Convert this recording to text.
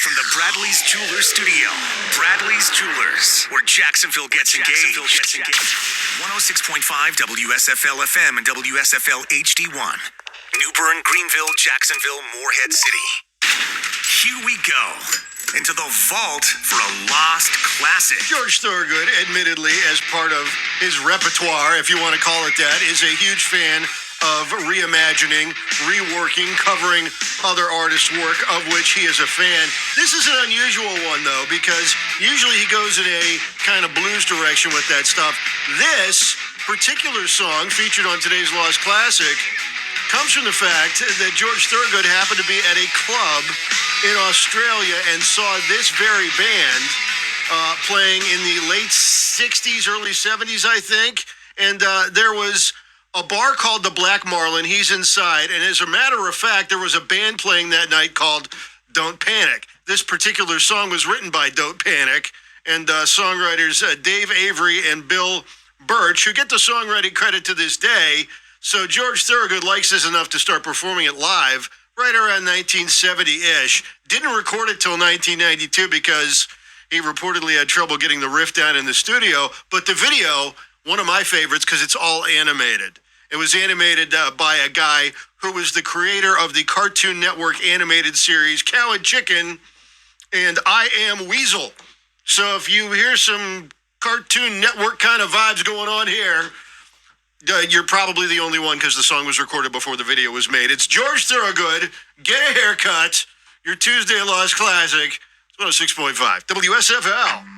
from the Bradley's Jewelers studio. Bradley's Jewelers, where Jacksonville gets engaged. 106.5 WSFL FM and WSFL HD1. New Bern, Greenville, Jacksonville, Morehead City. Here we go. Into the vault for a lost classic. George Thorogood, admittedly, as part of his repertoire, if you want to call it that, is a huge fan of reimagining, reworking, covering other artists' work, of which he is a fan. This is an unusual one, though, because usually he goes in a kind of blues direction with that stuff. This particular song, featured on today's Lost Classic, comes from the fact that George Thorogood happened to be at a club in Australia and saw this very band playing in the late 60s, early 70s, I think. And there was a bar called the Black Marlin. He's inside. And as a matter of fact, there was a band playing that night called Don't Panic. This particular song was written by Don't Panic and songwriters Dave Avery and Bill Birch, who get the songwriting credit to this day. So George Thorogood likes this enough to start performing it live right around 1970-ish. Didn't record it till 1992 because he reportedly had trouble getting the riff down in the studio. But the video, one of my favorites because it's all animated. It was animated by a guy who was the creator of the Cartoon Network animated series Cow and Chicken and I Am Weasel. So if you hear some Cartoon Network kind of vibes going on here, you're probably the only one because the song was recorded before the video was made. It's George Thorogood, Get a Haircut, your Tuesday Lost Classic, 106.5 WSFL.